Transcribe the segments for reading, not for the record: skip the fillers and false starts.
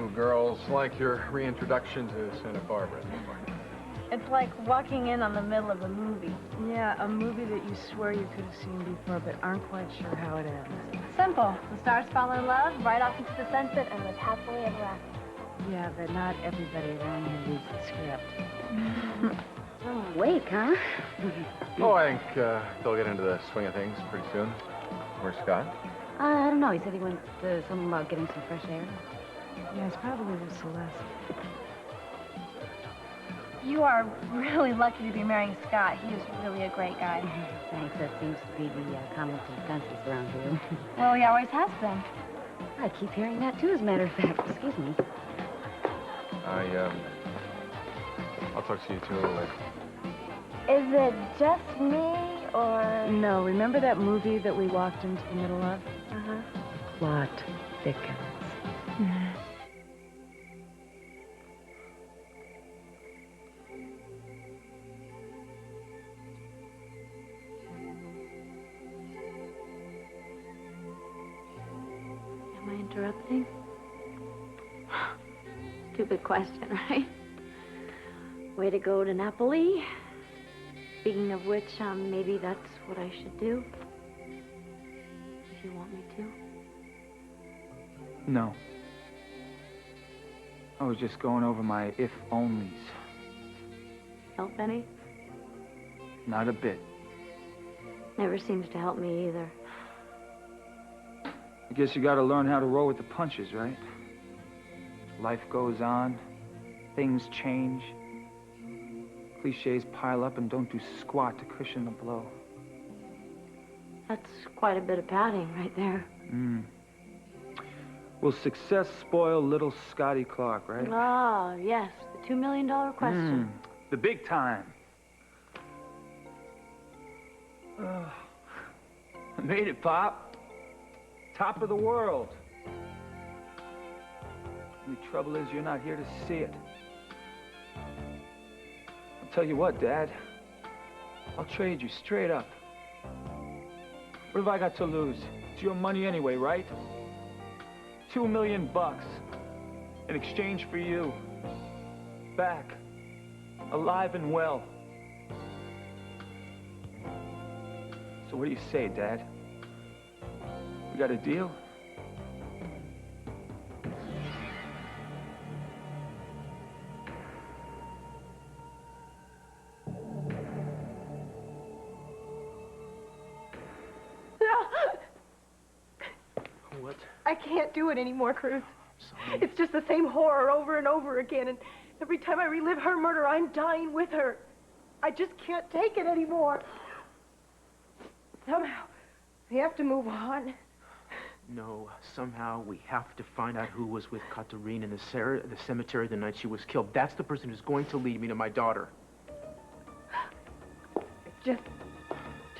you girls like your reintroduction to Santa Barbara? It's like walking in on the middle of a movie. Yeah, a movie that you swear you could have seen before, but aren't quite sure how it ends. Simple. The stars fall in love, right off into the sunset, and live happily ever after. Yeah, but not everybody around here reads the script. Oh, awake, huh? Oh, I think they'll get into the swing of things pretty soon. Where's Scott? I don't know. He said he went to something about getting some fresh air. Yeah, it's probably with Celeste. You are really lucky to be marrying Scott. He is really a great guy. Thanks. That seems to be the common consensus around here. Well, he always has been. I keep hearing that, too, as a matter of fact. Excuse me. I'll talk to you two a little later. Is it just me, or...? No, remember that movie that we walked into the middle of? Uh-huh. Plot thickens. Am I interrupting? Stupid question, right? Way to go to Napoli. Speaking of which, maybe that's what I should do. If you want me to. No. I was just going over my if-onlys. Help any? Not a bit. Never seems to help me either. I guess you gotta learn how to roll with the punches, right? Life goes on. Things change. Cliches pile up and don't do squat to cushion the blow. That's quite a bit of padding right there. Will success spoil little Scotty Clark, right? Ah, yes. The $2 million question. The big time. I made it, Pop. Top of the world. The trouble is you're not here to see it. I'll tell you what, Dad. I'll trade you straight up. What have I got to lose? It's your money anyway, right? $2 million in exchange for you. Back. Alive and well. So what do you say, Dad? We got a deal? What? I can't do it anymore, Cruz. Sorry. It's just the same horror over and over again, and every time I relive her murder, I'm dying with her. I just can't take it anymore. Somehow, we have to move on. No, somehow we have to find out who was with Katerine in the cemetery the night she was killed. That's the person who's going to lead me to my daughter. I just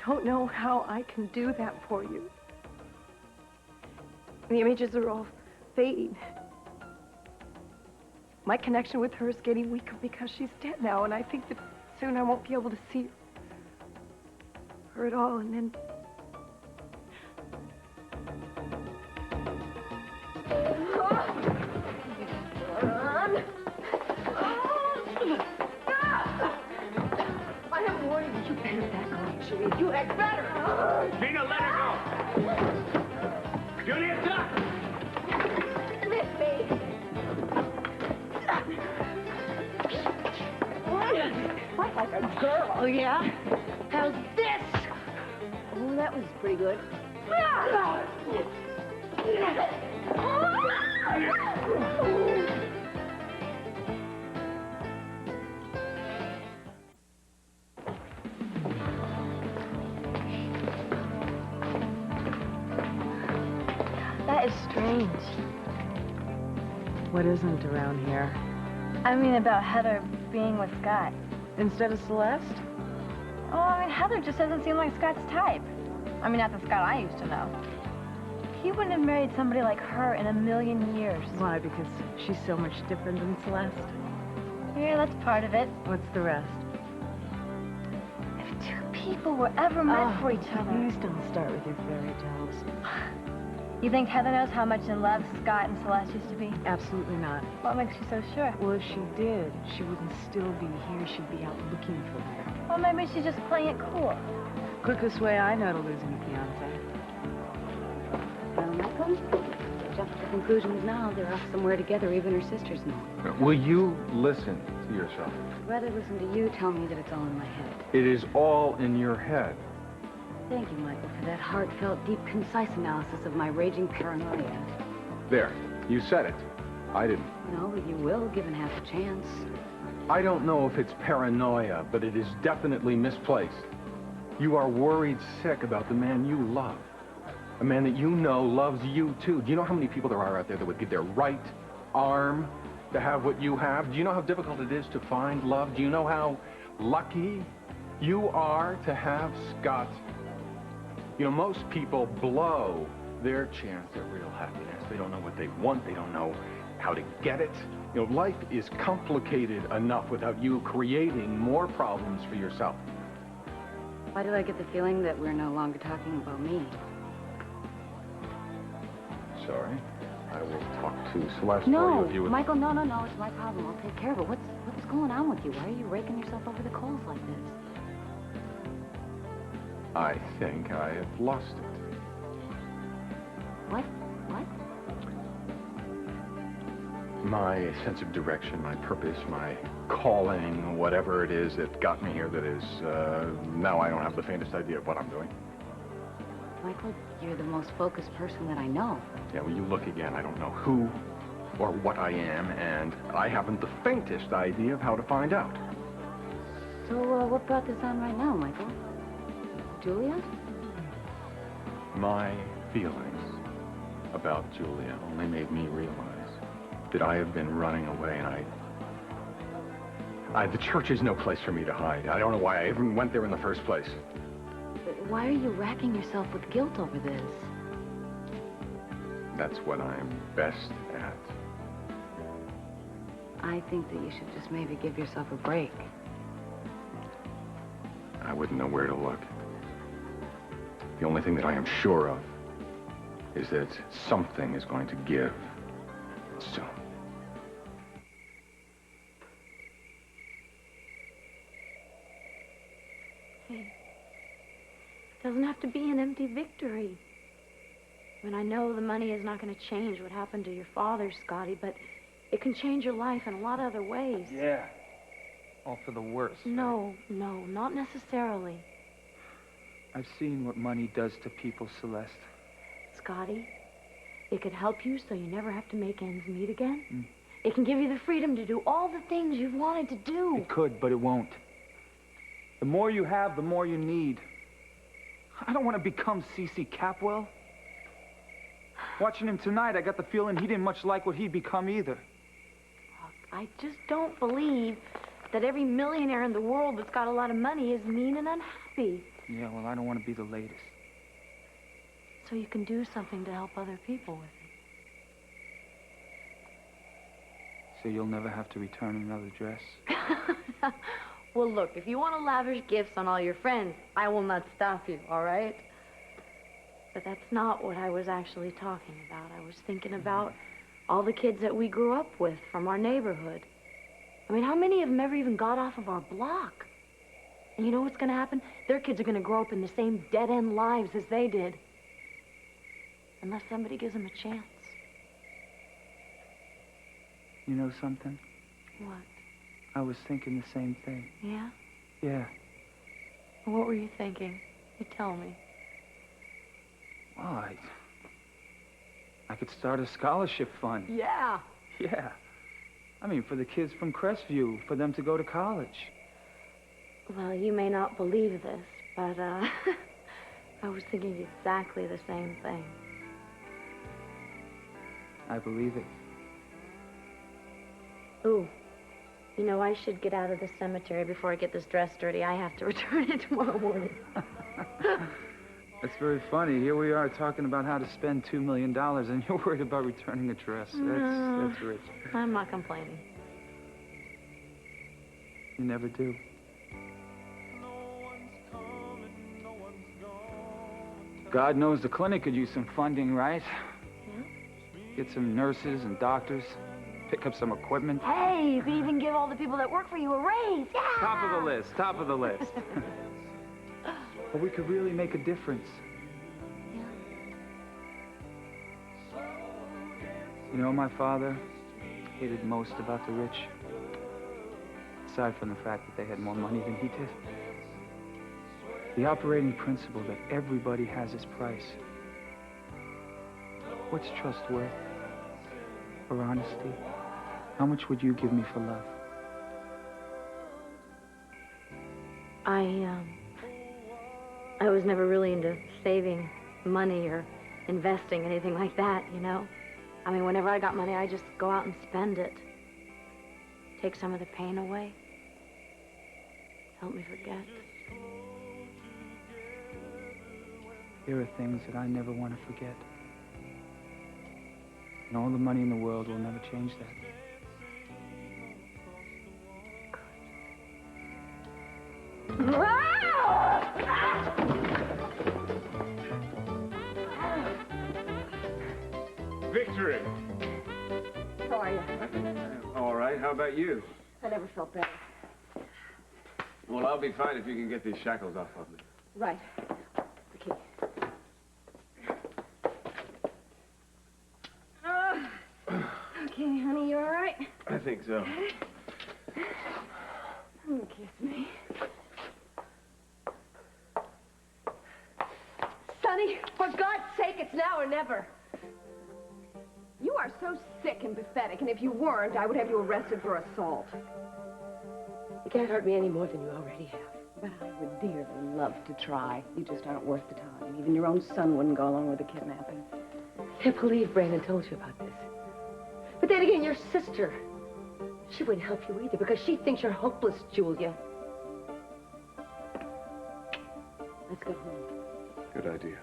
don't know how I can do that for you. The images are all fading. My connection with her is getting weaker because she's dead now, and I think that soon I won't be able to see her at all, and then... I am warning you, you better back off, Julia. You had better! Gina, let her go! Julia, duck! Miss me! Fight like a girl. Oh, yeah? How's this? Oh, that was pretty good. That is strange. What isn't around here? I mean, about Heather being with Scott. Instead of Celeste? Oh, I mean, Heather just doesn't seem like Scott's type. I mean, not the Scott I used to know. He wouldn't have married somebody like her in a million years. Why? Because she's so much different than Celeste? Yeah, that's part of it. What's the rest? If two people were ever meant for each other. Please don't start with your fairy tales. You think Heather knows how much in love Scott and Celeste used to be? Absolutely not. What makes you so sure? Well, if she did, she wouldn't still be here. She'd be out looking for her. Well, maybe she's just playing it cool. Quickest way I know to losing a fiance. Well, Michael, jump to conclusions now. They're off somewhere together. Even her sisters know. Will you listen to yourself? I'd rather listen to you tell me that it's all in my head. It is all in your head. Thank you, Michael, for that heartfelt, deep, concise analysis of my raging paranoia. There, you said it. I didn't. No, but you will, given half a chance. I don't know if it's paranoia, but it is definitely misplaced. You are worried sick about the man you love. A man that you know loves you, too. Do you know how many people there are out there that would give their right arm to have what you have? Do you know how difficult it is to find love? Do you know how lucky you are to have Scott? You know, most people blow their chance at real happiness. They don't know what they want. They don't know how to get it. You know, life is complicated enough without you creating more problems for yourself. Why do I get the feeling that we're no longer talking about me? Sorry. I will talk to Celeste No, for you. Michael, no. It's my problem. I'll take care of it. What's going on with you? Why are you raking yourself over the coals like this? I think I have lost it. What? My sense of direction, my purpose, my calling, whatever it is that got me here, that is, now I don't have the faintest idea of what I'm doing. Michael, you're the most focused person that I know. Yeah, well, you look again. I don't know who or what I am, and I haven't the faintest idea of how to find out. So, what brought this on right now, Michael? Julia? My feelings about Julia only made me realize that I have been running away, and the church is no place for me to hide. I don't know why I even went there in the first place. But why are you racking yourself with guilt over this? That's what I'm best at. I think that you should just maybe give yourself a break. I wouldn't know where to look. The only thing that I am sure of is that something is going to give soon. Hey, it doesn't have to be an empty victory. I mean, I know the money is not going to change what happened to your father, Scotty, but it can change your life in a lot of other ways. Yeah. All for the worse. No, not necessarily. I've seen what money does to people, Celeste. Scotty, it could help you so you never have to make ends meet again. Mm. It can give you the freedom to do all the things you've wanted to do. It could, but it won't. The more you have, the more you need. I don't want to become C.C. Capwell. Watching him tonight, I got the feeling he didn't much like what he'd become either. Look, I just don't believe that every millionaire in the world that's got a lot of money is mean and unhappy. Yeah, well, I don't want to be the latest. So you can do something to help other people with it. So you'll never have to return another dress? Well, look, if you want to lavish gifts on all your friends, I will not stop you, all right? But that's not what I was actually talking about. I was thinking about all the kids that we grew up with from our neighborhood. I mean, how many of them ever even got off of our block? And you know what's going to happen? Their kids are going to grow up in the same dead-end lives as they did. Unless somebody gives them a chance. You know something? What? I was thinking the same thing. Yeah? Yeah. What were you thinking? You tell me. Well, I could start a scholarship fund. Yeah. Yeah. I mean, for the kids from Crestview, for them to go to college. Well, you may not believe this, but, I was thinking exactly the same thing. I believe it. Ooh. You know, I should get out of the cemetery before I get this dress dirty. I have to return it tomorrow morning. That's very funny. Here we are talking about how to spend $2 million, and you're worried about returning a dress. That's rich. I'm not complaining. You never do. God knows the clinic could use some funding, right? Get some nurses and doctors, pick up some equipment. Hey, you could even give all the people that work for you a raise. Yeah! Top of the list, top of the list. But we could really make a difference. Yeah. You know, my father hated most about the rich, aside from the fact that they had more money than he did. The operating principle that everybody has its price. What's trust worth? Or honesty? How much would you give me for love? I was never really into saving money or investing, anything like that, you know? I mean, whenever I got money, I just go out and spend it. Take some of the pain away. Help me forget. There are things that I never want to forget. And all the money in the world will never change that. Victory! How are you? All right, how about you? I never felt better. Well, I'll be fine if you can get these shackles off of me. Right. The key. Okay, honey, you all right? I think so. Kiss me. Sonny, for God's sake, it's now or never. You are so sick and pathetic, and if you weren't, I would have you arrested for assault. You can't hurt me any more than you already have. But I would dearly love to try. You just aren't worth the time. Even your own son wouldn't go along with the kidnapping. Can't believe Brandon told you about this. But then again, your sister, she wouldn't help you either because she thinks you're hopeless, Julia. Let's go home. Good idea.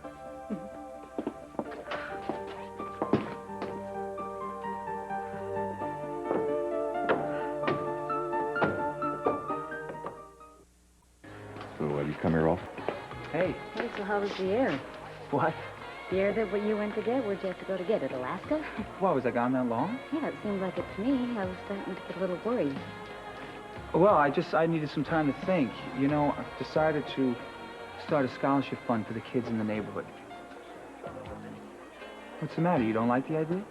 So, you come here often? Hey, Hey, so how was the air? what? The air that you went to get? Where'd you have to go to get it? Alaska? Why, was I gone that long? Yeah, it seemed like it to me. I was starting to get a little worried. Well, I needed some time to think. You know, I've decided to start a scholarship fund for the kids in the neighborhood. What's the matter? You don't like the idea?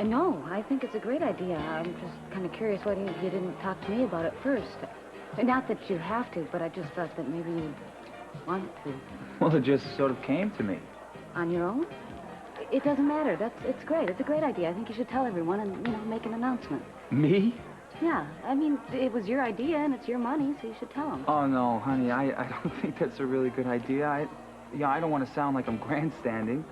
No, I think it's a great idea. I'm just kind of curious why you didn't talk to me about it first. Not that you have to, but I just thought that maybe you'd want to. Well, it just sort of came to me. On your own? It doesn't matter. It's great. It's a great idea. I think you should tell everyone and, make an announcement. Me? Yeah, I mean, it was your idea and it's your money, so you should tell them. Oh, no, honey, I don't think that's a really good idea. I don't want to sound like I'm grandstanding.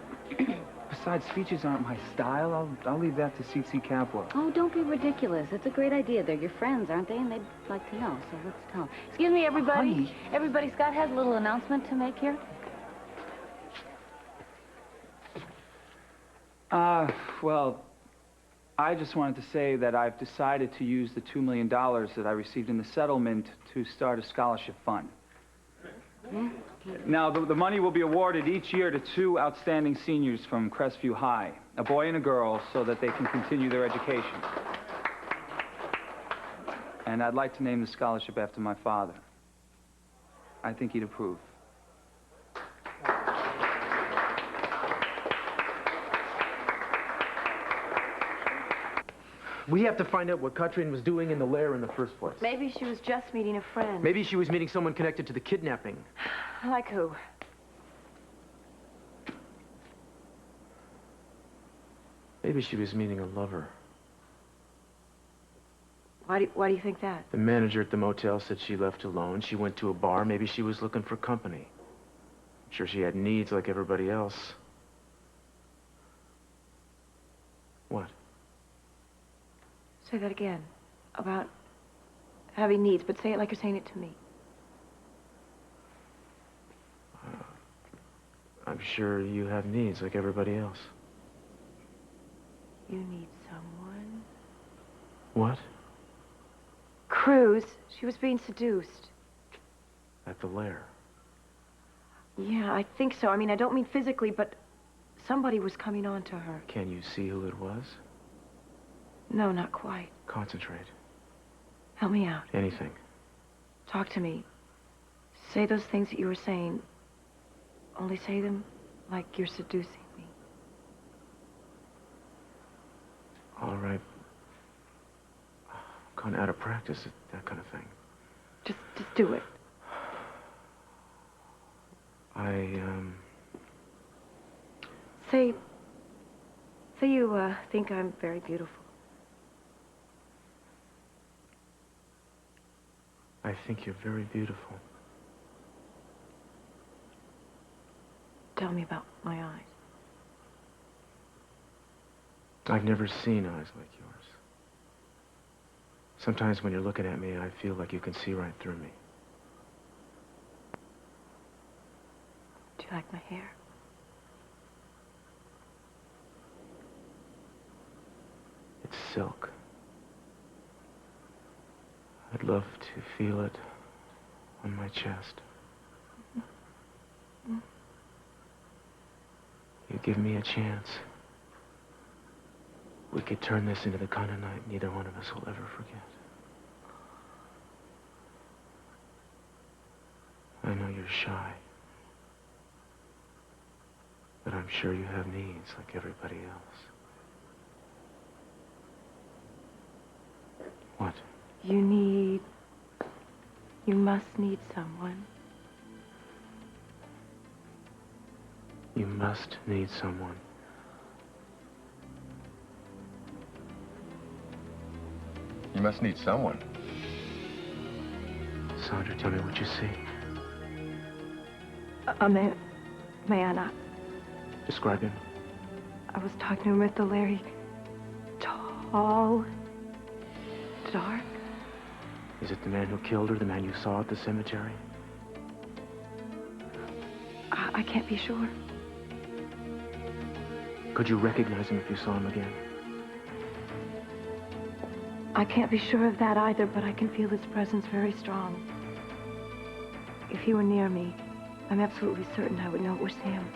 Besides, speeches aren't my style. I'll leave that to C.C. Capwell. Oh, don't be ridiculous. It's a great idea. They're your friends, aren't they? And they'd like to know, so let's tell them. Excuse me, everybody. Honey. Everybody, Scott has a little announcement to make here. Well, I just wanted to say that I've decided to use the $2 million that I received in the settlement to start a scholarship fund. Now, the money will be awarded each year to 2 outstanding seniors from Crestview High, a boy and a girl, so that they can continue their education. And I'd like to name the scholarship after my father. I think he'd approve. We have to find out what Katrin was doing in the lair in the first place. Maybe she was just meeting a friend. Maybe she was meeting someone connected to the kidnapping. Like who? Maybe she was meeting a lover. Why do you think that? The manager at the motel said she left alone. She went to a bar. Maybe she was looking for company. I'm sure she had needs like everybody else. What? Say that again. About having needs, but say it like you're saying it to me. I'm sure you have needs like everybody else. You need someone. What? Cruz. She was being seduced. At the lair. Yeah, I think so. I mean, I don't mean physically, but Somebody was coming on to her. Can you see who it was? No, not quite. Concentrate. Help me out. Anything. Talk to me. Say those things that you were saying. Only say them like you're seducing me. All right. I'm kind of out of practice at that kind of thing. Just do it. Say you, think I'm very beautiful. I think you're very beautiful. Tell me about my eyes. I've never seen eyes like yours. Sometimes when you're looking at me, I feel like you can see right through me. Do you like my hair? It's silk. I'd love to feel it on my chest. You give me a chance. We could turn this into the kind of night neither one of us will ever forget. I know you're shy. But I'm sure you have needs like everybody else. What? You must need someone. You must need someone. You must need someone. Sandra, tell me what you see. May I not? Describe him. I was talking to him at the Larry. Tall. Dark. Is it the man who killed her, the man you saw at the cemetery? I can't be sure. Could you recognize him if you saw him again? I can't be sure of that either, but I can feel his presence very strong. If he were near me, I'm absolutely certain I would know it was him.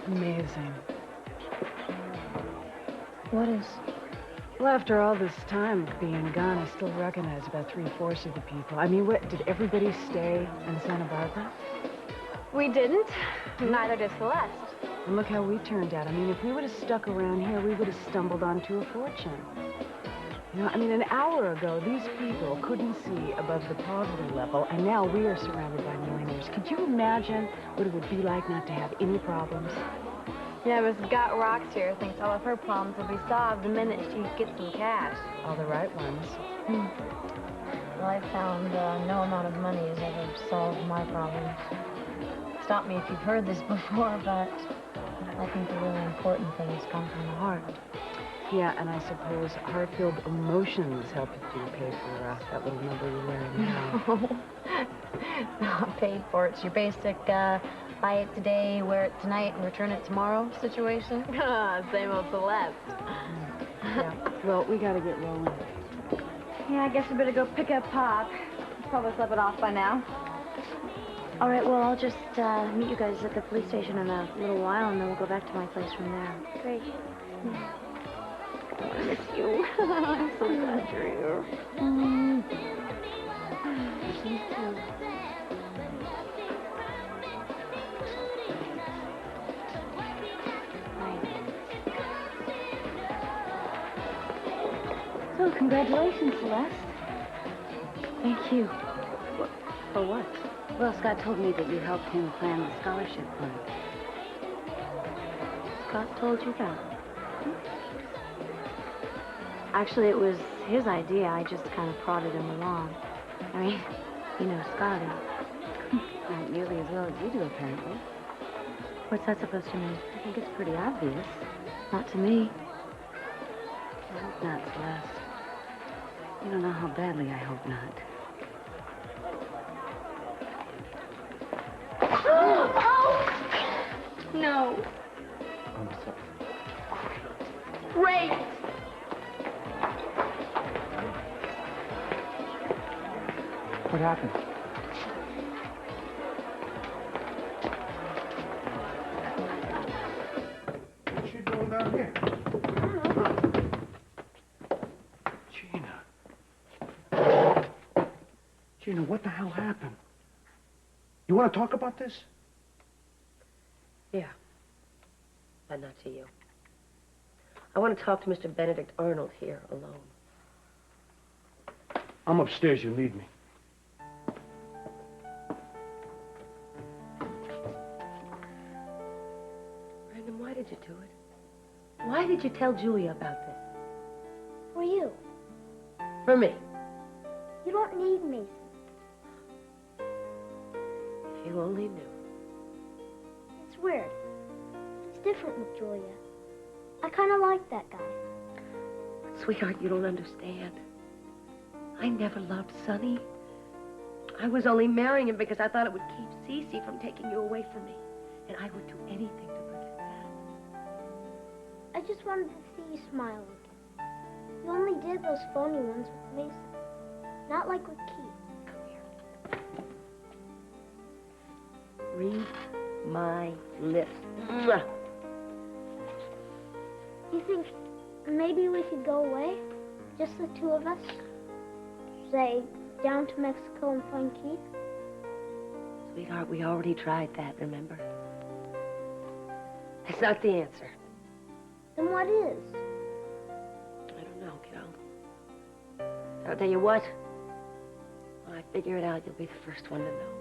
Amazing. What is? Well, after all this time being gone, I still recognize about 3/4 of the people. I mean, what, did everybody stay in Santa Barbara? We didn't. Neither did Celeste. And look how we turned out. I mean, if we would have stuck around here, we would have stumbled onto a fortune. You know, I mean, an hour ago, these people couldn't see above the poverty level, and now we are surrounded by millionaires. Could you imagine what it would be like not to have any problems? Yeah, but Scott Rocks here thinks all of her problems will be solved the minute she gets some cash. All the right ones. Well, I've found no amount of money has ever solved my problems. Stop me if you've heard this before, but I think the really important things come from the heart. Yeah, and I suppose heart-filled emotions help you to pay for that little number you're wearing now. No, not paid for. It's your basic buy it today, wear it tonight, and return it tomorrow situation. Same old Celeste. Yeah, well, we gotta get rolling. Yeah, I guess we better go pick up Pop. He's probably slept it off by now. All right, well, I'll just meet you guys at the police station in a little while, and then we'll go back to my place from there. Great. Yeah. I miss you. I'm so glad you're here. Me too. So, congratulations, Celeste. Thank you. For what? Well, Scott told me that you helped him plan the scholarship fund. Scott told you that? Actually, it was his idea. I just kind of prodded him along. I mean, you know Scotty. Not nearly as well as you do, apparently. What's that supposed to mean? I think it's pretty obvious. Not to me. I hope not, Celeste. You don't know how badly I hope not. Oh! No. I'm sorry. Great! What happened? Gina, what the hell happened? You want to talk about this? Yeah. But not to you. I want to talk to Mr. Benedict Arnold here alone. I'm upstairs. You need me. Brandon, why did you do it? Why did you tell Julia about this? For you. For me. You don't need me. If you only knew. It's weird. It's different with Julia. I kind of like that guy. Sweetheart, you don't understand. I never loved Sonny. I was only marrying him because I thought it would keep Cece from taking you away from me. And I would do anything to prevent that. I just wanted to see you smile again. You only did those phony ones with Mason. Not like with Keith. Come here. Read my lips. Mwah. You think maybe we could go away? Just the two of us? Say, down to Mexico and find Keith? Sweetheart, we already tried that, remember? That's not the answer. Then what is? I don't know, kiddo. I'll tell you what. When I figure it out, you'll be the first one to know.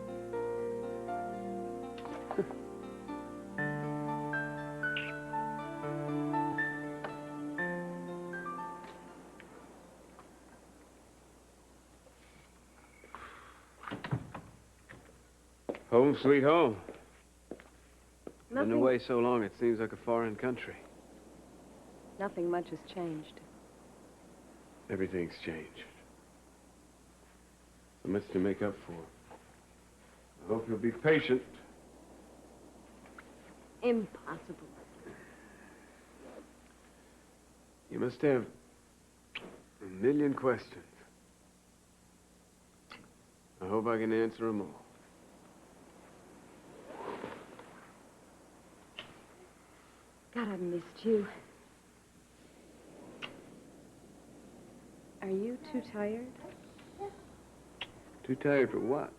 Home, sweet home. Nothing. Been away so long, it seems like a foreign country. Nothing much has changed. Everything's changed. So much to make up for. I hope you'll be patient. Impossible. You must have a million questions. I hope I can answer them all. God, I've missed you. Are you too tired? Too tired for what?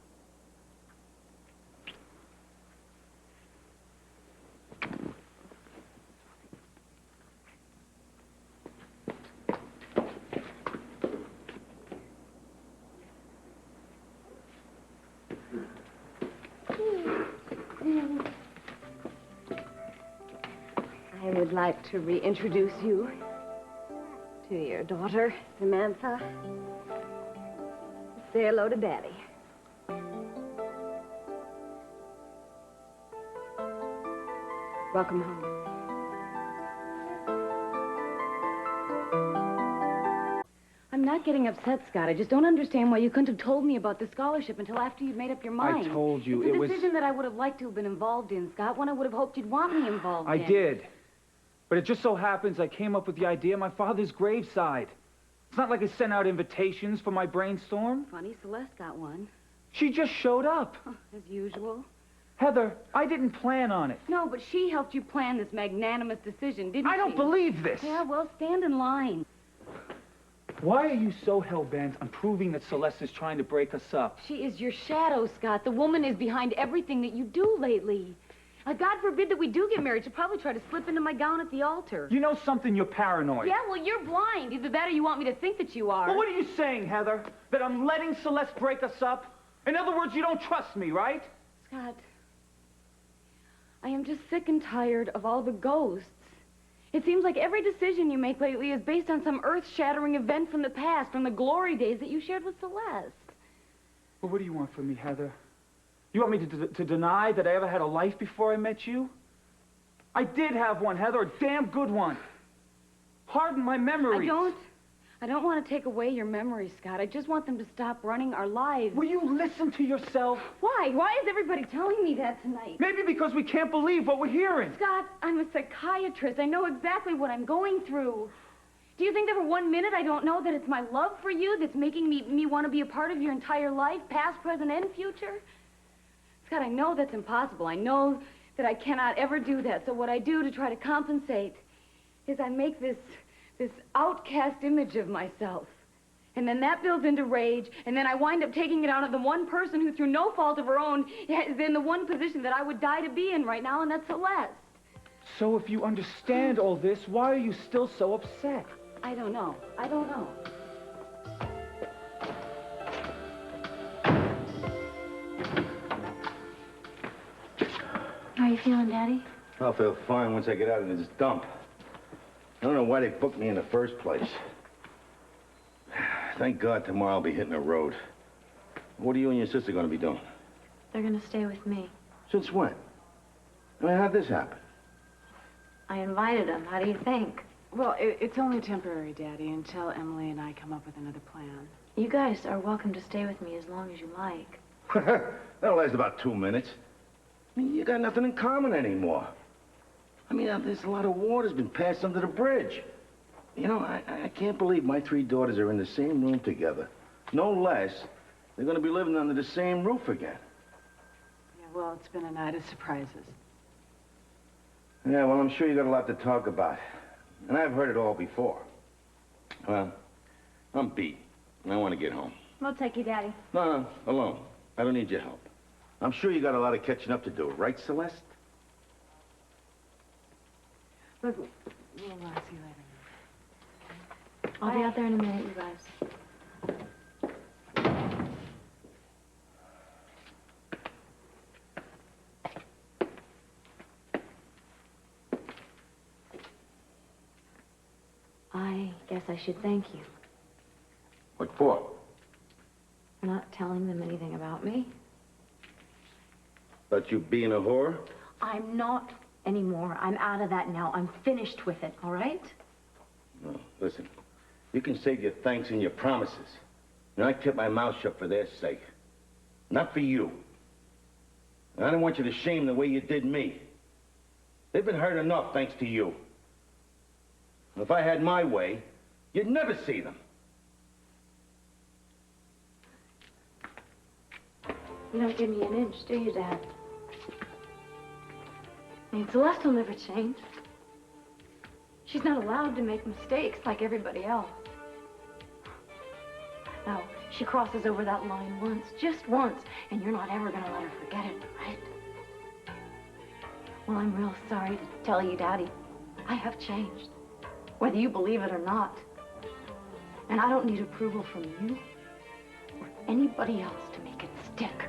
I would like to reintroduce you to your daughter, Samantha. Say hello to Daddy. Welcome home. I'm not getting upset, Scott. I just don't understand why you couldn't have told me about the scholarship until after you'd made up your mind. I told you it's a decision that I would have liked to have been involved in, Scott. One I would have hoped you'd want me involved in. I did. But it just so happens I came up with the idea of my father's graveside. It's not like I sent out invitations for my brainstorm. Funny, Celeste got one. She just showed up. As usual. Heather, I didn't plan on it. No, but she helped you plan this magnanimous decision, didn't she? I don't believe this. Yeah, well, stand in line. Why are you so hell-bent on proving that Celeste is trying to break us up? She is your shadow, Scott. The woman is behind everything that you do lately. God forbid that we do get married. She'll probably try to slip into my gown at the altar. You know something? You're paranoid. Yeah, well, you're blind. Either that or you want me to think that you are. Well, what are you saying, Heather? That I'm letting Celeste break us up? In other words, you don't trust me, right? Scott, I am just sick and tired of all the ghosts. It seems like every decision you make lately is based on some earth-shattering event from the past, from the glory days that you shared with Celeste. Well, what do you want from me, Heather? You want me to deny that I ever had a life before I met you? I did have one, Heather, a damn good one. Harden my memories. I don't want to take away your memories, Scott. I just want them to stop running our lives. Will you listen to yourself? Why? Why is everybody telling me that tonight? Maybe because we can't believe what we're hearing. Scott, I'm a psychiatrist. I know exactly what I'm going through. Do you think that for 1 minute I don't know that it's my love for you that's making me want to be a part of your entire life, past, present, and future? Scott, I know that's impossible. I know that I cannot ever do that. So what I do to try to compensate is I make this outcast image of myself. And then that builds into rage, and then I wind up taking it out on the one person who, through no fault of her own, is in the one position that I would die to be in right now, and that's Celeste. So if you understand all this, why are you still so upset? I don't know. I don't know. How are you feeling, Daddy? I'll feel fine once I get out of this dump. I don't know why they booked me in the first place. Thank God tomorrow I'll be hitting the road. What are you and your sister going to be doing? They're gonna stay with me. Since when? I mean, how'd this happen? I invited them. How do you think? Well, it's only temporary, Daddy, until Emily and I come up with another plan. You guys are welcome to stay with me as long as you like. That'll last about 2 minutes. I mean, you got nothing in common anymore. I mean, there's a lot of water's been passed under the bridge. You know, I can't believe my 3 daughters are in the same room together. No less, they're going to be living under the same roof again. Yeah, well, it's been a night of surprises. Yeah, well, I'm sure you got a lot to talk about. And I've heard it all before. Well, I'm beat. And I want to get home. We'll take you, Daddy. No, alone. I don't need your help. I'm sure you got a lot of catching up to do, right, Celeste? Look, we'll see you later. I'll be out there in a minute, you guys. I guess I should thank you What for? for not telling them anything about me. About you being a whore? I'm not anymore. I'm out of that now. I'm finished with it, all right? No, listen. You can save your thanks and your promises. You know, I kept my mouth shut for their sake. Not for you. And I don't want you to shame the way you did me. They've been hurt enough thanks to you. If I had my way, you'd never see them. You don't give me an inch, do you, Dad? I mean, Celeste will never change. She's not allowed to make mistakes like everybody else. No, she crosses over that line once, just once, and you're not ever gonna let her forget it, right? Well, I'm real sorry to tell you, Daddy, I have changed, whether you believe it or not. And I don't need approval from you or anybody else to make it stick.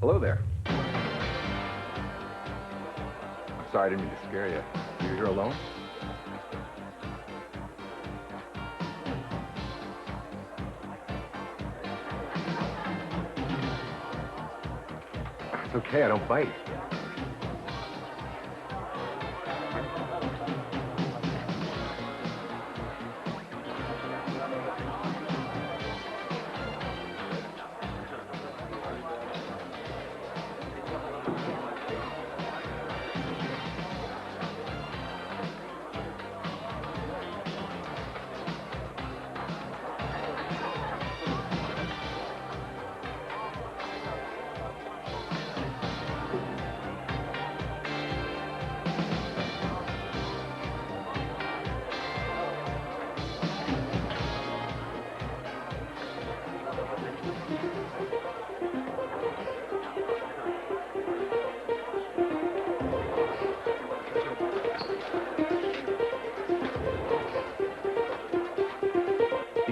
Hello there. I'm sorry, I didn't mean to scare you. You're here alone? It's okay, I don't bite.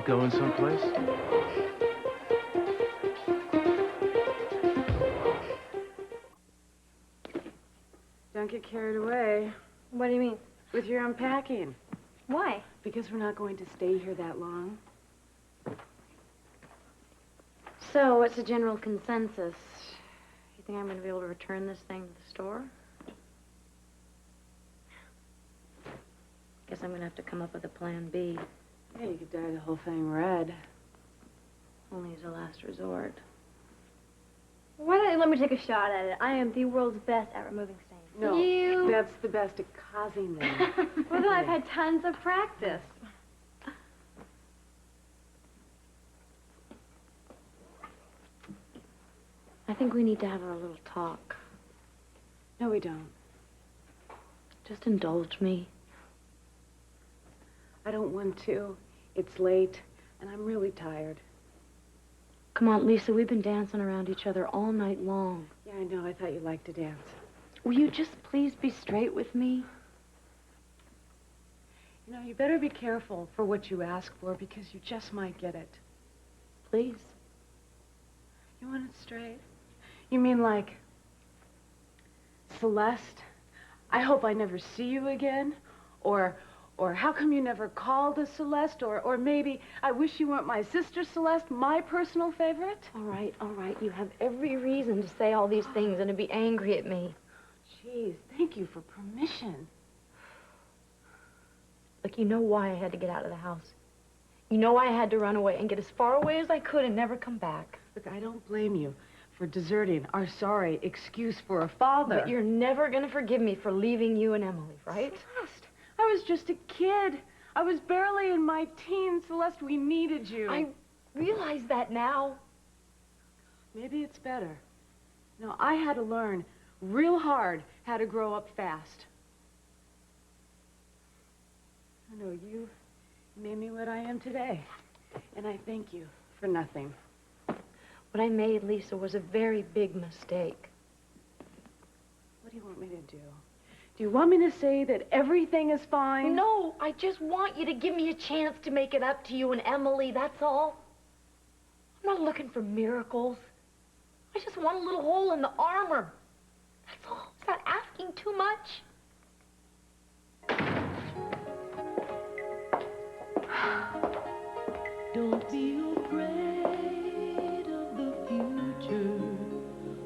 going someplace? Don't get carried away. What do you mean? With your unpacking. Why? Because we're not going to stay here that long. So, what's the general consensus? You think I'm going to be able to return this thing to the store? Guess I'm going to have to come up with a plan B. Yeah, you could dye the whole thing red. Only as a last resort. Why don't you let me take a shot at it? I am the world's best at removing stains. No, You... that's the best at causing them. Well, then I've had tons of practice. I think we need to have a little talk. No, we don't. Just indulge me. I don't want to. It's late, and I'm really tired. Come on, Lisa, we've been dancing around each other all night long. Yeah, I know. I thought you liked to dance. Will you just please be straight with me? You know, you better be careful for what you ask for, because you just might get it. Please. You want it straight? You mean like... Celeste, I hope I never see you again? Or how come you never called us Celeste? Or maybe I wish you weren't my sister Celeste, my personal favorite? All right. You have every reason to say all these things and to be angry at me. Jeez, thank you for permission. Look, you know why I had to get out of the house. You know why I had to run away and get as far away as I could and never come back. Look, I don't blame you for deserting our sorry excuse for a father. But you're never going to forgive me for leaving you and Emily, right? Celeste, I was just a kid. I was barely in my teens. Celeste, we needed you. I realize that now. Maybe it's better. No, I had to learn real hard how to grow up fast. I know you made me what I am today, and I thank you for nothing. What I made, Lisa, was a very big mistake. What do you want me to do? Do you want me to say that everything is fine? No, I just want you to give me a chance to make it up to you and Emily, that's all. I'm not looking for miracles. I just want a little hole in the armor. That's all. Is that asking too much? Don't be afraid of the future,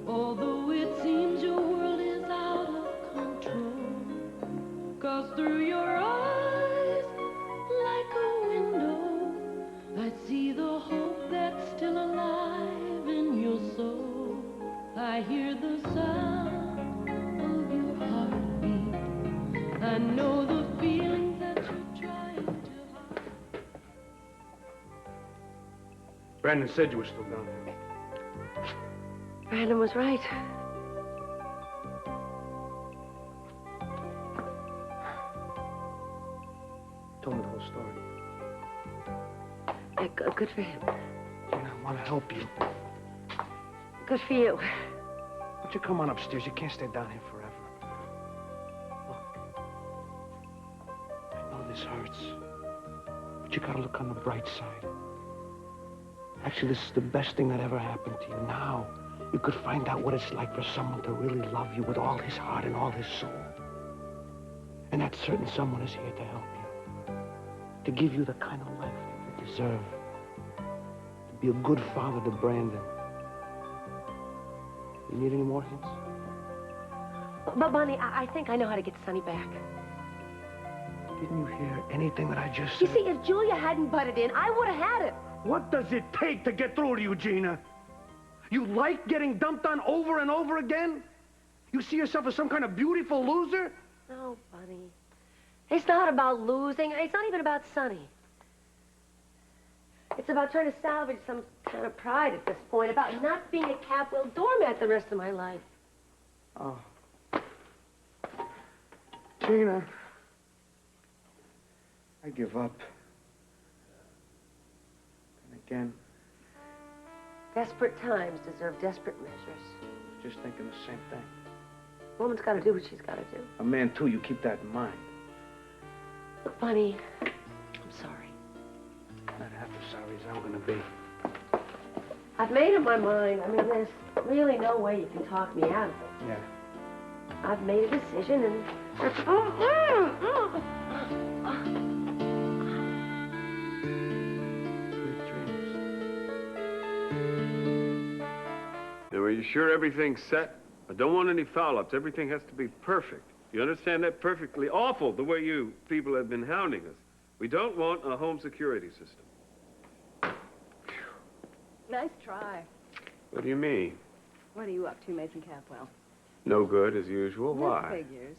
although it seems your world is out of control. 'Cause through your eyes, like a window, I see the hope that's still alive in your soul. I hear the sound of your heartbeat. I know the feelings that you're trying to hide. Brandon said you were still down there. Brandon was right. Told me the whole story. Yeah, good for him. Gina, I want to help you. Good for you. Why don't you come on upstairs? You can't stay down here forever. Look, I know this hurts, but you gotta look on the bright side. Actually, this is the best thing that ever happened to you. Now, you could find out what it's like for someone to really love you with all his heart and all his soul. And that certain someone is here to help you. To give you the kind of life that you deserve. To be a good father to Brandon. You need any more hints? But, Bonnie, I think I know how to get Sonny back. Didn't you hear anything that I just You said? see, if Julia hadn't butted in, I would have had it. What does it take to get through to you, Gina? You like getting dumped on over and over again? You see yourself as some kind of beautiful loser? No, Bonnie. It's not about losing. It's not even about Sonny. It's about trying to salvage some kind of pride at this point, about not being a cap-wheel doormat the rest of my life. Oh. Gina. I give up. And again, Desperate times deserve desperate measures. just thinking the same thing. Woman's got to do what she's got to do. A man, too, you keep that in mind. Look, Bonnie, I'm sorry. Not half the sorry as I'm gonna be. I've made up my mind. I mean, there's really no way you can talk me out of it. Yeah. I've made a decision and... Now, are you sure everything's set? I don't want any foul-ups. Everything has to be perfect. You understand that? Perfectly awful, the way you people have been hounding us. We don't want a home security system. Nice try. What do you mean? What are you up to, Mason Capwell? No good, as usual. That Why? figures.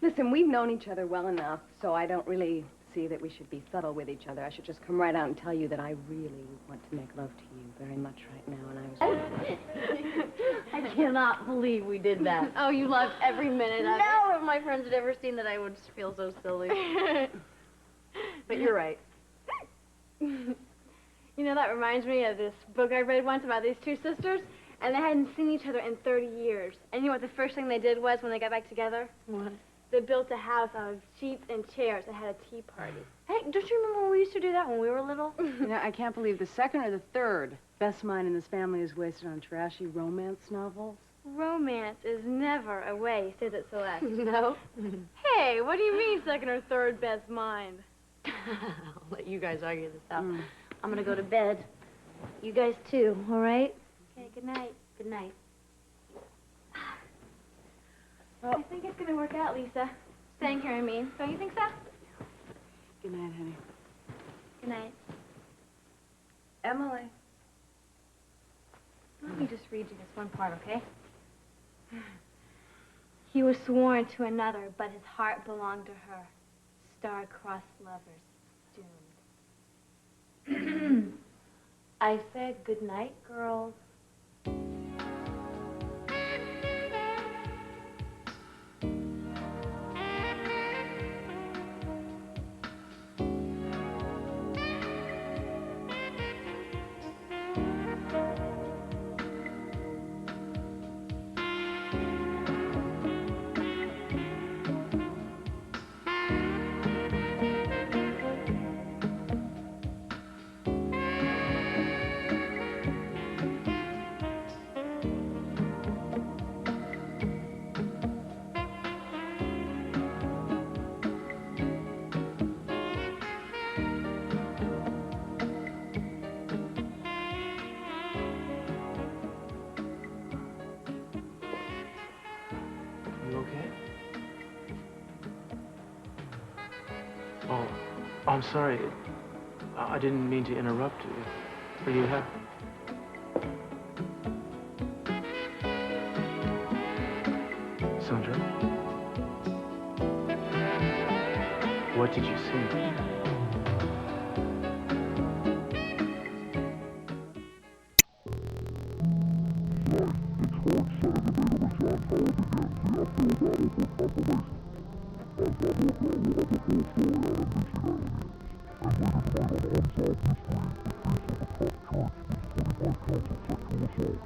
Listen, we've known each other well enough, so I don't really see that we should be subtle with each other. I should just come right out and tell you that I really want to make love to you very much right now, and I was... I cannot believe we did that. Oh, you loved every minute of it. No, if my friends had ever seen that, I would feel so silly. But you're right. You know, that reminds me of this book I read once about these two sisters, and they hadn't seen each other in 30 years. And you know what the first thing they did was when they got back together? What? They built a house out of sheets and chairs and had a tea party. Hey, don't you remember when we used to do that when we were little? You know, I can't believe the second or the third best mind in this family is wasted on trashy romance novels. Romance is never a way, says it Celeste. No. Hey, what do you mean second or third best mind? I'll let you guys argue this out. I'm gonna go to bed. You guys too, all right? Okay, good night. Good night. Well, I think it's gonna work out, Lisa. Staying here, I mean. Don't you think so? Good night, honey. Good night. Emily. Let me just read you this one part, okay? He was sworn to another, but his heart belonged to her. Star-crossed lovers, doomed. I said good night, girls. I'm sorry. I didn't mean to interrupt. Are you happy? Sandra? What did you see? And the historical question of who shot Billy the Kid.